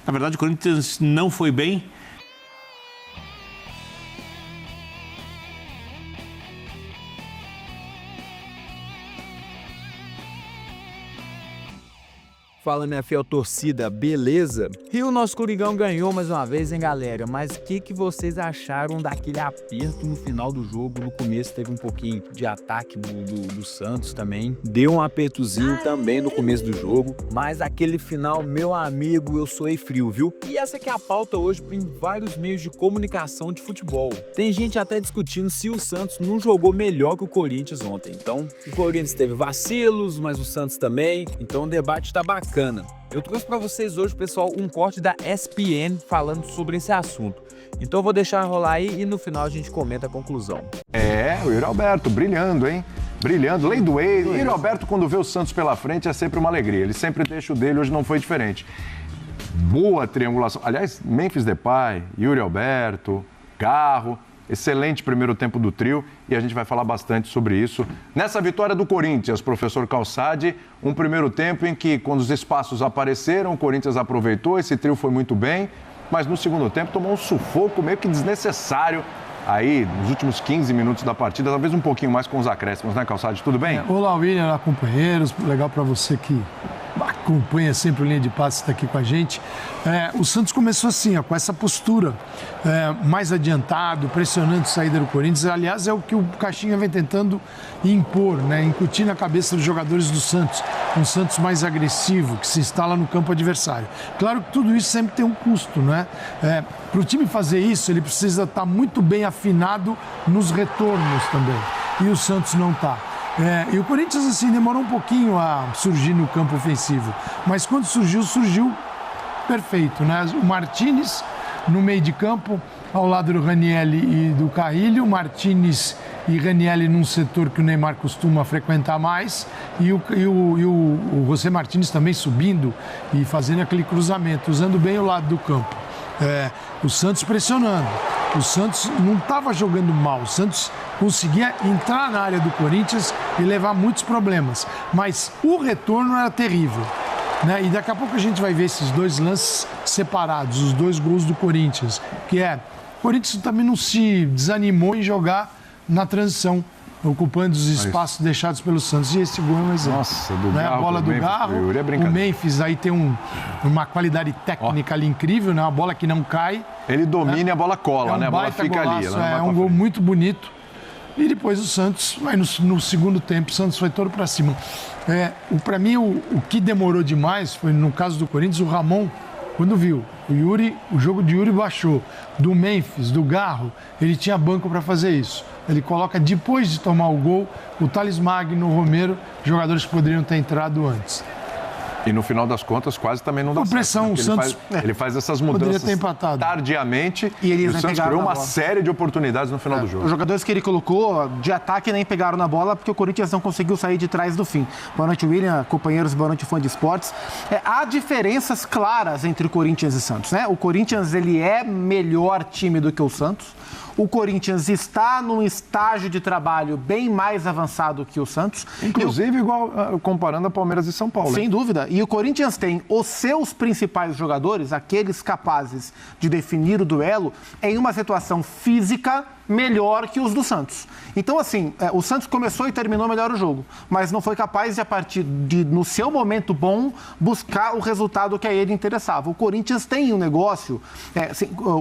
Na verdade, o Corinthians não foi bem. Fala, minha fiel torcida, beleza? E o nosso Coringão ganhou mais uma vez, hein, galera? Mas o que vocês acharam daquele aperto no final do jogo? No começo teve um pouquinho de ataque do Santos também. Deu um apertozinho também no começo do jogo. Mas aquele final, meu amigo, eu suei frio, viu? E essa aqui é a pauta hoje em vários meios de comunicação de futebol. Tem gente até discutindo se o Santos não jogou melhor que o Corinthians ontem. Então, o Corinthians teve vacilos, mas o Santos também. Então o debate tá bacana. Eu trouxe para vocês hoje, pessoal, um corte da ESPN falando sobre esse assunto. Então eu vou deixar rolar aí e no final a gente comenta a conclusão. O Yuri Alberto brilhando, hein? Brilhando, lei do ex. Yuri Alberto, quando vê o Santos pela frente, é sempre uma alegria. Ele sempre deixa o dele, hoje não foi diferente. Boa triangulação. Aliás, Memphis Depay, Yuri Alberto, Garro. Excelente primeiro tempo do trio e a gente vai falar bastante sobre isso. Nessa vitória do Corinthians, professor Calçade, um primeiro tempo em que, quando os espaços apareceram, o Corinthians aproveitou, esse trio foi muito bem, mas no segundo tempo tomou um sufoco meio que desnecessário aí nos últimos 15 minutos da partida, talvez um pouquinho mais com os acréscimos, né, Calçade? Tudo bem? Olá, William, olá, companheiros. Legal para você que acompanha sempre o Linha de Passe, está aqui com a gente. O Santos começou assim, com essa postura mais adiantado, pressionando a saída do Corinthians. Aliás, é o que o Caixinha vem tentando impor, né? Incutir na cabeça dos jogadores do Santos. Um Santos mais agressivo, que se instala no campo adversário. Claro que tudo isso sempre tem um custo, né? Para o time fazer isso, ele precisa estar muito bem afinado nos retornos também. E o Santos não está. E o Corinthians, assim, demorou um pouquinho a surgir no campo ofensivo. Mas quando surgiu perfeito, né? O Martínez no meio de campo, ao lado do Ranieri e do Carrilho. Martínez e Ranieri num setor que o Neymar costuma frequentar mais. E o José Martínez também subindo e fazendo aquele cruzamento, usando bem o lado do campo. O Santos pressionando. O Santos não estava jogando mal. O Santos conseguia entrar na área do Corinthians e levar muitos problemas. Mas o retorno era terrível, né? E daqui a pouco a gente vai ver esses dois lances separados, os dois gols do Corinthians. O Corinthians também não se desanimou em jogar na transição, ocupando os espaços deixados pelo Santos. E esse gol é um exemplo. Nossa, do né? Garro, A bola do Garro, o Memphis aí tem uma qualidade técnica ali incrível, né? Uma bola que não cai. Ele domina e a bola cola, né? A bola fica golaço, ali. É um gol muito bonito. E depois o Santos, no segundo tempo, o Santos foi todo para cima. Para mim, o que demorou demais foi, no caso do Corinthians, o Ramon, quando viu o jogo de Yuri baixou, do Memphis, do Garro, ele tinha banco para fazer isso. Ele coloca, depois de tomar o gol, o Thales Magno, o Romero, jogadores que poderiam ter entrado antes. E no final das contas, quase também não dá certo. Com pressão, o Santos ele faz essas mudanças tardiamente e o Santos criou uma série de oportunidades no final do jogo. Os jogadores que ele colocou de ataque nem pegaram na bola porque o Corinthians não conseguiu sair de trás do fim. Boa noite, William, companheiros, boa noite, fã de esportes. Há diferenças claras entre o Corinthians e Santos, né? O Corinthians, ele é melhor time do que o Santos. O Corinthians está num estágio de trabalho bem mais avançado que o Santos. Inclusive, igual comparando a Palmeiras e São Paulo. Sem dúvida. E o Corinthians tem os seus principais jogadores, aqueles capazes de definir o duelo, em uma situação física melhor que os do Santos. Então, assim, o Santos começou e terminou melhor o jogo, mas não foi capaz de, a partir de, no seu momento bom, buscar o resultado que a ele interessava. O Corinthians tem um negócio,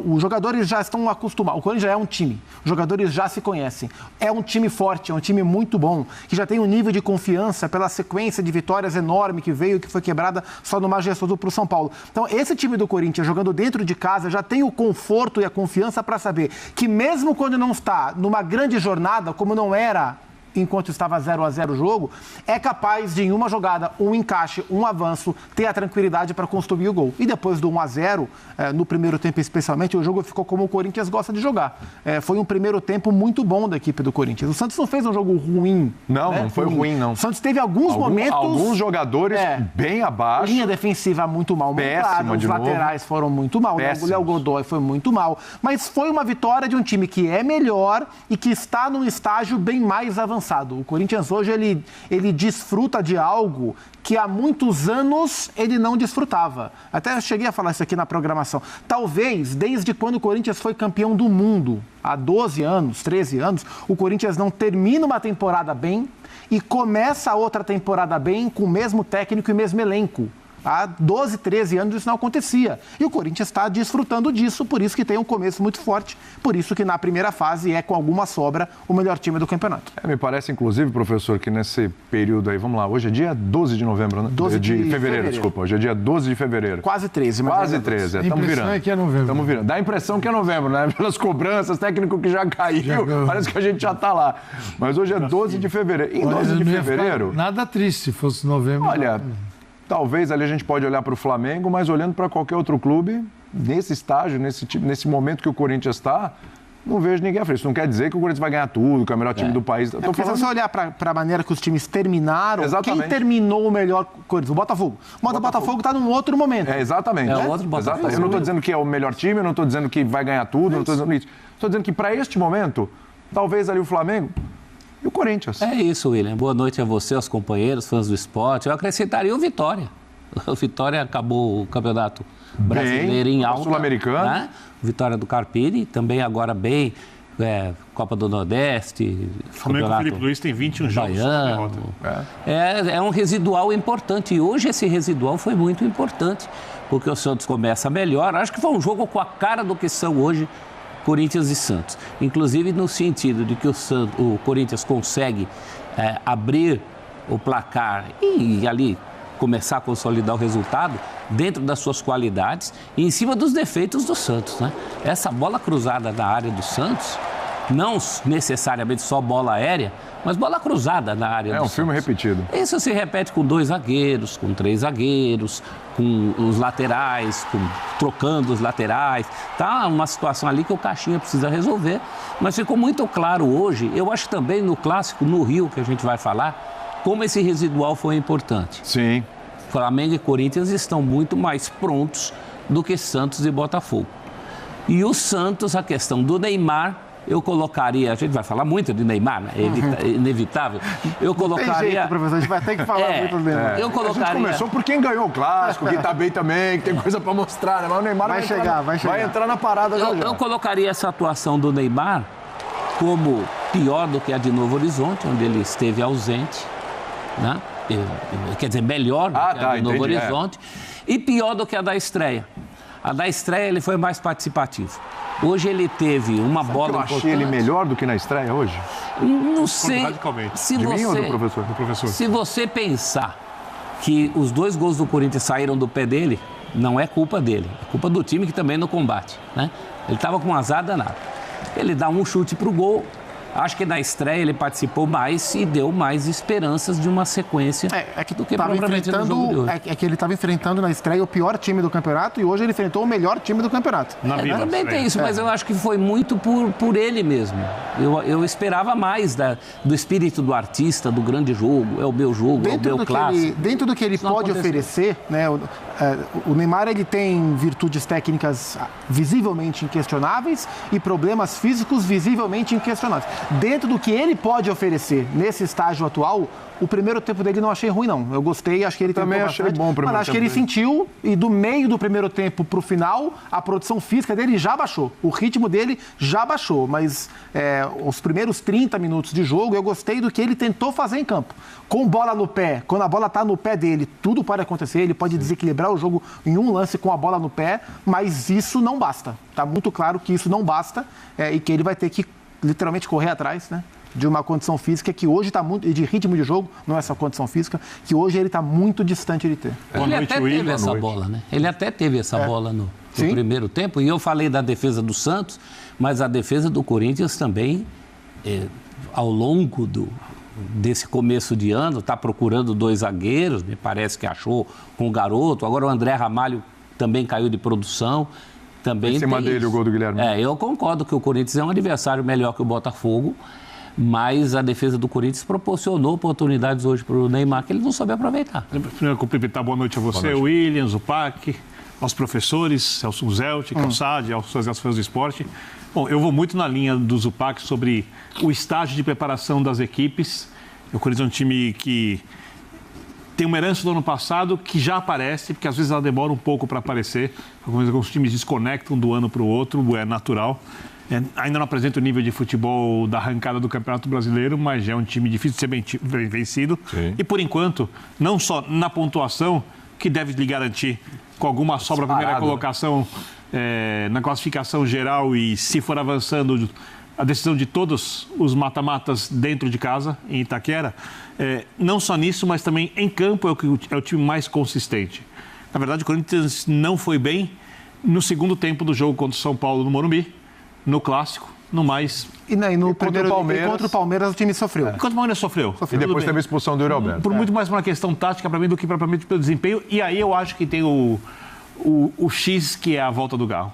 os jogadores já estão acostumados, o Corinthians já é um time, os jogadores já se conhecem. É um time forte, é um time muito bom, que já tem um nível de confiança pela sequência de vitórias enorme que veio, que foi quebrada só no majestoso para o São Paulo. Então, esse time do Corinthians, jogando dentro de casa, já tem o conforto e a confiança para saber que mesmo quando não está numa grande jornada, como não era enquanto estava 0-0 o jogo, é capaz de, em uma jogada, um encaixe, um avanço, ter a tranquilidade para construir o gol. E depois do 1-0, no primeiro tempo especialmente, o jogo ficou como o Corinthians gosta de jogar. Foi um primeiro tempo muito bom da equipe do Corinthians. O Santos não fez um jogo ruim. Não, né? Não foi ruim, não. O Santos teve alguns momentos... Alguns jogadores bem abaixo. Linha defensiva muito mal montada, os laterais foram muito mal, o Léo Godoy foi muito mal. Mas foi uma vitória de um time que é melhor e que está num estágio bem mais avançado cansado. O Corinthians hoje, ele desfruta de algo que há muitos anos ele não desfrutava. Até eu cheguei a falar isso aqui na programação. Talvez, desde quando o Corinthians foi campeão do mundo, há 12 anos, 13 anos, o Corinthians não termina uma temporada bem e começa a outra temporada bem com o mesmo técnico e o mesmo elenco. Há 12, 13 anos isso não acontecia. E o Corinthians está desfrutando disso, por isso que tem um começo muito forte, por isso que na primeira fase é, com alguma sobra, o melhor time do campeonato. Me parece, inclusive, professor, que nesse período aí, vamos lá, hoje é dia 12 de novembro, né? 12 de fevereiro, desculpa. Hoje é dia 12 de fevereiro. Quase 13, mas Quase 13, estamos virando. É que é novembro. Estamos virando. Dá a impressão que é novembro, né? Pelas cobranças, técnico que já caiu, parece que a gente já está lá. Mas hoje é 12 de fevereiro. Em 12 de fevereiro... Nada triste se fosse novembro. Olha... Talvez ali a gente pode olhar para o Flamengo, mas olhando para qualquer outro clube, nesse estágio, nesse momento que o Corinthians está, não vejo ninguém à frente. Isso não quer dizer que o Corinthians vai ganhar tudo, que é o melhor time do país. Porque se você olhar para a maneira que os times terminaram, exatamente. Quem terminou o melhor Corinthians? O Botafogo. O Botafogo está num outro momento. Exatamente. É outro Botafogo. Eu não estou dizendo que é o melhor time, eu não estou dizendo que vai ganhar tudo, não estou dizendo isso. Estou dizendo que para este momento, talvez ali o Flamengo... E o Corinthians. É isso, William. Boa noite a você, aos companheiros, fãs do esporte. Eu acrescentaria o Vitória. O Vitória acabou o campeonato brasileiro em alta. Sul-americano. Né? Vitória do Carpini, também agora bem, Copa do Nordeste. O Flamengo com o Felipe Luiz tem 21 jogos. É um residual importante. E hoje esse residual foi muito importante, porque o Santos começa melhor. Acho que foi um jogo com a cara do que são hoje Corinthians e Santos. Inclusive no sentido de que o Corinthians consegue abrir o placar e ali começar a consolidar o resultado dentro das suas qualidades e em cima dos defeitos do Santos, né? Essa bola cruzada na área do Santos, não necessariamente só bola aérea, mas bola cruzada na área do Santos. É um filme repetido. Isso se repete com 2 zagueiros, com 3 zagueiros, com os laterais, trocando os laterais. Tá uma situação ali que o Caixinha precisa resolver, mas ficou muito claro hoje, eu acho também no clássico, no Rio, que a gente vai falar, como esse residual foi importante. Sim. Flamengo e Corinthians estão muito mais prontos do que Santos e Botafogo. E o Santos, a questão do Neymar, eu colocaria... A gente vai falar muito de Neymar, né? É inevitável. Eu colocaria... Tem jeito, professor, a gente vai ter que falar muito do Neymar. Eu colocaria... A gente começou por quem ganhou o clássico, que tá bem também, que tem coisa para mostrar, né? Mas o Neymar vai chegar. Vai entrar na parada já. Eu colocaria essa atuação do Neymar como pior do que a de Novo Horizonte, onde ele esteve ausente, né? Quer dizer, melhor do que a do Novo Horizonte e pior do que a da estreia. A da estreia ele foi mais participativo. Hoje ele teve uma bola importante. Eu achei ele melhor do que na estreia hoje? Não sei. Radicalmente. De mim ou do professor? Do professor. Se você pensar que os 2 gols do Corinthians saíram do pé dele, não é culpa dele. É culpa do time que também não combate, né? Ele estava com um azar danado. Ele dá um chute para o gol. Acho que na estreia ele participou mais e deu mais esperanças de uma sequência do que propriamente no jogo de hoje. É que ele estava enfrentando na estreia o pior time do campeonato e hoje ele enfrentou o melhor time do campeonato. Também tem isso, mas eu acho que foi muito por ele mesmo. Eu esperava mais do espírito do artista, do grande jogo, é o meu jogo, é o meu clássico. Dentro do que ele pode oferecer, né, o Neymar ele tem virtudes técnicas visivelmente inquestionáveis e problemas físicos visivelmente inquestionáveis. Dentro do que ele pode oferecer nesse estágio atual, o primeiro tempo dele não achei ruim, não. Eu gostei, acho que ele também achei bom o primeiro tempo. Mas acho que ele sentiu e do meio do primeiro tempo para o final, a produção física dele já baixou. O ritmo dele já baixou, mas os primeiros 30 minutos de jogo eu gostei do que ele tentou fazer em campo. Com bola no pé, quando a bola está no pé dele, tudo pode acontecer, ele pode desequilibrar o jogo em um lance com a bola no pé, mas isso não basta. Está muito claro que isso não basta e que ele vai ter que literalmente correr atrás, né? De uma condição física que hoje está muito... de ritmo de jogo, não é só condição física, que hoje ele está muito distante de ter. Ele até teve essa bola, né? Ele até teve essa bola no primeiro tempo. E eu falei da defesa do Santos, mas a defesa do Corinthians também, ao longo desse começo de ano, está procurando 2 zagueiros, me parece que achou com o Garoto. Agora o André Ramalho também caiu de produção. Também em cima dele o gol do Guilherme. Eu concordo que o Corinthians é um adversário melhor que o Botafogo, mas a defesa do Corinthians proporcionou oportunidades hoje para o Neymar que ele não soube aproveitar. Primeiro, cumprimentar boa noite a você, Williams, o PAC, aos professores, Celso Zelt, Calçade, aos fãs do esporte. Bom, eu vou muito na linha do Zupac sobre o estágio de preparação das equipes. O Corinthians é um time que tem uma herança do ano passado que já aparece, porque às vezes ela demora um pouco para aparecer. Alguns times desconectam do ano para o outro, é natural. Ainda não apresenta o nível de futebol da arrancada do Campeonato Brasileiro, mas já é um time difícil de ser bem vencido. Sim. E, por enquanto, não só na pontuação, que deve lhe garantir com alguma sobra a primeira colocação na classificação geral e, se for avançando, a decisão de todos os mata-matas dentro de casa, em Itaquera. Não só nisso, mas também em campo é o time mais consistente. Na verdade, o Corinthians não foi bem no segundo tempo do jogo contra o São Paulo no Morumbi, no Clássico, no mais... E no primeiro contra o Palmeiras o time sofreu. Contra o Palmeiras sofreu. E depois teve a expulsão do Yuri Alberto. Por muito mais uma questão tática para mim do que propriamente pelo desempenho. E aí eu acho que tem o X, que é a volta do Garro.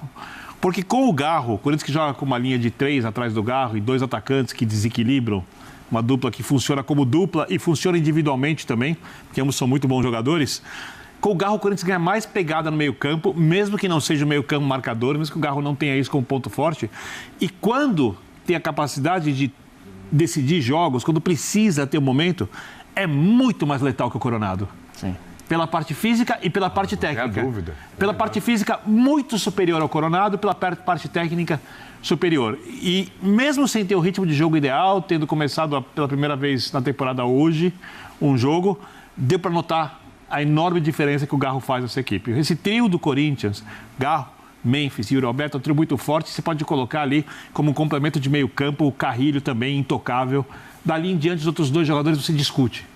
Porque com o Garro, o Corinthians que joga com uma linha de 3 atrás do Garro e 2 atacantes que desequilibram, uma dupla que funciona como dupla e funciona individualmente também, porque ambos são muito bons jogadores. Com o Garro, o Corinthians ganha mais pegada no meio-campo, mesmo que não seja o meio-campo marcador, mesmo que o Garro não tenha isso como ponto forte. E quando tem a capacidade de decidir jogos, quando precisa ter um momento, é muito mais letal que o Coronado. Sim. Pela parte física e pela parte técnica. Não há dúvida. Pela parte física, muito superior ao Coronado, pela parte técnica, superior. E mesmo sem ter o ritmo de jogo ideal, tendo começado pela primeira vez na temporada hoje, um jogo, deu para notar a enorme diferença que o Garro faz nessa equipe. Esse trio do Corinthians, Garro, Memphis e Yuri Alberto, é um trio muito forte. Você pode colocar ali como um complemento de meio campo, o Carrilho também, intocável. Dali em diante, os outros dois jogadores você discute.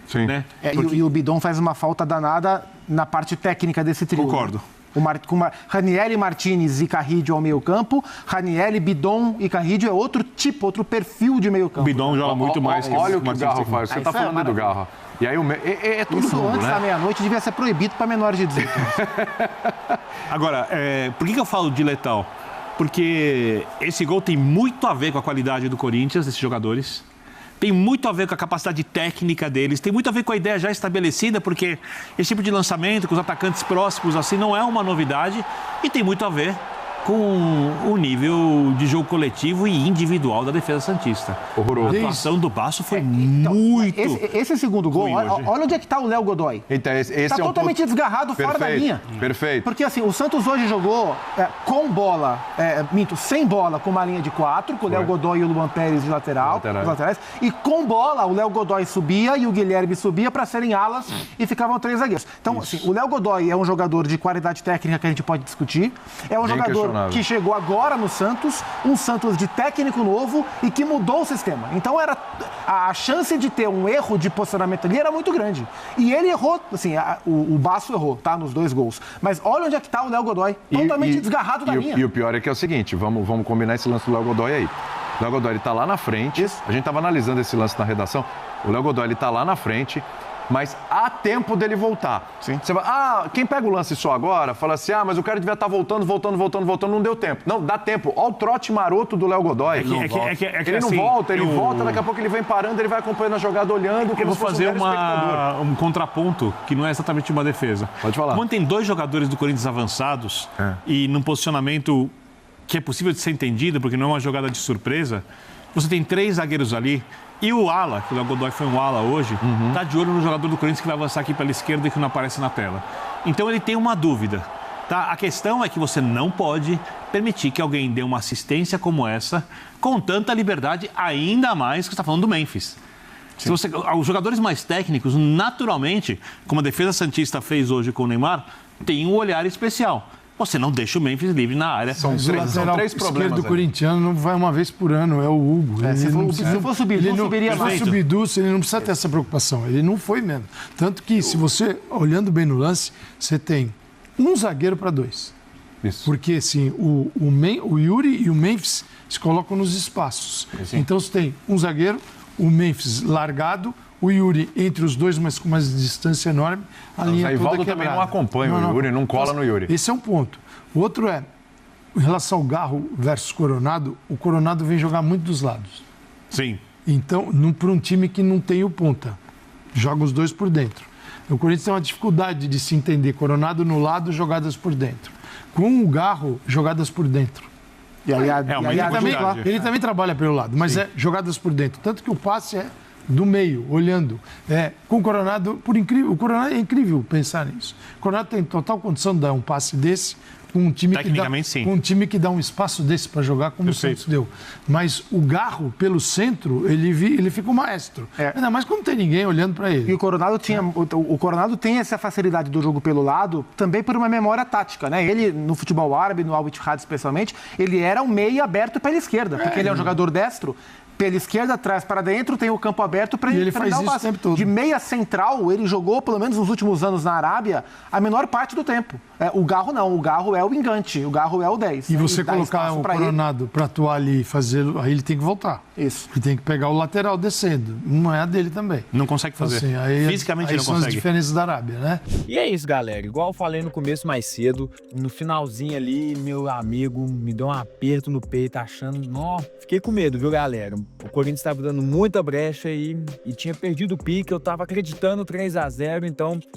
Sim. Né? E o Bidon faz uma falta danada na parte técnica desse trio. Concordo. Com Ranieri, Martinez e Carrillo ao meio campo. Ranieri, Bidon e Carrillo é outro tipo, outro perfil de meio campo. O Bidon joga muito mais que olha o que o Garro faz. Você está falando do Garro. E aí é tudo isso mundo, antes da meia-noite devia ser proibido para menores de 18 anos. Agora, por que eu falo de letal? Porque esse gol tem muito a ver com a qualidade do Corinthians, desses jogadores. Tem muito a ver com a capacidade técnica deles, tem muito a ver com a ideia já estabelecida, porque esse tipo de lançamento com os atacantes próximos assim não é uma novidade e tem muito a ver com o nível de jogo coletivo e individual da defesa santista. Horroroso. A atuação do Basso foi muito... Esse segundo gol, olha onde é que está o Léo Godoy. Então, esse está totalmente desgarrado, fora da linha. Perfeito. Porque assim, o Santos hoje jogou com bola, sem bola, com uma linha de 4, com o Léo Godoy e o Luan Pérez de laterais. E com bola, o Léo Godoy subia e o Guilherme subia para serem alas e ficavam 3 zagueiros. Então, assim, o Léo Godoy é um jogador de qualidade técnica que a gente pode discutir. É um jogador que chegou agora no Santos, um Santos de técnico novo e que mudou o sistema. Então a chance de ter um erro de posicionamento ali era muito grande. E ele errou, assim, o Basso errou, tá? Nos 2 gols. Mas olha onde é que tá o Léo Godoy, totalmente desgarrado da linha. E o pior é que é o seguinte, vamos combinar esse lance do Léo Godoy aí. O Léo Godoy, ele tá lá na frente, a gente tava analisando esse lance na redação, o Léo Godoy, ele tá lá na frente, mas há tempo dele voltar. Sim. Você vai, quem pega o lance só agora, fala assim, mas o cara devia estar voltando, não deu tempo. Não, dá tempo. Olha o trote maroto do Léo Godoy. Ele não volta, ele volta, daqui a pouco ele vem parando, ele vai acompanhando a jogada, olhando. Eu vou fazer um contraponto que não é exatamente uma defesa. Pode falar. Quando tem 2 jogadores do Corinthians avançados e num posicionamento que é possível de ser entendido, porque não é uma jogada de surpresa, você tem 3 zagueiros ali. E o ala, que o Léo Godoy foi um ala hoje, está de olho no jogador do Corinthians que vai avançar aqui pela esquerda e que não aparece na tela. Então ele tem uma dúvida. Tá? A questão é que você não pode permitir que alguém dê uma assistência como essa com tanta liberdade, ainda mais que você está falando do Memphis. Os jogadores mais técnicos, naturalmente, como a defesa santista fez hoje com o Neymar, tem um olhar especial. Você não deixa o Memphis livre na área. São 3 problemas. O corintiano não vai uma vez por ano, é o Hugo. Se fosse o Bidu, subiria mais. Se fosse o Bidu, ele não precisa ter essa preocupação. Ele não foi mesmo. Tanto que, se você, olhando bem no lance, você tem um zagueiro para 2. Isso. Porque, assim, o Yuri e o Memphis se colocam nos espaços. Sim. Então, você tem um zagueiro, o Memphis largado, o Yuri entre os dois, mas com uma distância enorme. A linha toda Ivaldo também não acompanha o Yuri, não cola no Yuri. Esse é um ponto. O outro é, em relação ao Garro versus Coronado, o Coronado vem jogar muito dos lados. Sim. Então, para um time que não tem o ponta, joga os 2 por dentro. O Corinthians tem uma dificuldade de se entender. Coronado no lado, jogadas por dentro. Com o Garro, jogadas por dentro. E aí, Ele também trabalha pelo lado, mas é jogadas por dentro. Tanto que o passe é do meio, olhando. Com o Coronado, o Coronado é incrível pensar nisso. O Coronado tem total condição de dar um passe desse com um time que dá um espaço desse para jogar, como o Santos deu. Mas o Garro, pelo centro, ele fica um maestro. Ainda mais quando não tem ninguém olhando para ele. E o Coronado tem essa facilidade do jogo pelo lado também por uma memória tática, né? Ele, no futebol árabe, no Al Ittihad especialmente, ele era um meia aberto pela esquerda, porque ele é um jogador destro. Pela esquerda, atrás para dentro, tem o campo aberto para ele faz isso o tempo todo. De meia central, ele jogou, pelo menos nos últimos anos na Arábia, a menor parte do tempo. O Garro não, o Garro é o engante, o Garro é o 10. E você colocar o Coronado para atuar ali e fazer, aí ele tem que voltar. Isso. Ele tem que pegar o lateral descendo. Não é a dele também. Não consegue fazer. Assim, Fisicamente aí não são consegue. as diferenças da Arábia, né? E é isso, galera. Igual eu falei no começo mais cedo, no finalzinho ali, meu amigo me deu um aperto no peito, achando... Fiquei com medo, viu, galera? O Corinthians estava dando muita brecha e tinha perdido o pique. Eu tava acreditando 3-0,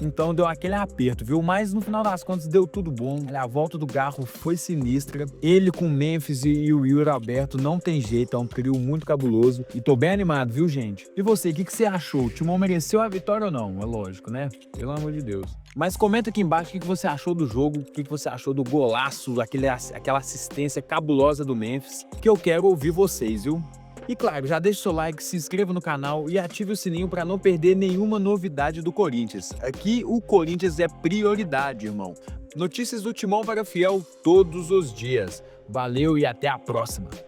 então deu aquele aperto, viu? Mas no final das contas deu tudo bom. A volta do Garro foi sinistra. Ele com o Memphis e o Yuri Alberto não tem jeito, é um trio muito cabuloso. E tô bem animado, viu, gente? E você, o que você achou? O Timão mereceu a vitória ou não? É lógico, né? Pelo amor de Deus. Mas comenta aqui embaixo o que você achou do jogo, o que você achou do golaço, aquela assistência cabulosa do Memphis, que eu quero ouvir vocês, viu? E claro, já deixa o seu like, se inscreva no canal e ative o sininho para não perder nenhuma novidade do Corinthians. Aqui o Corinthians é prioridade, irmão. Notícias do Timão para Fiel todos os dias. Valeu e até a próxima.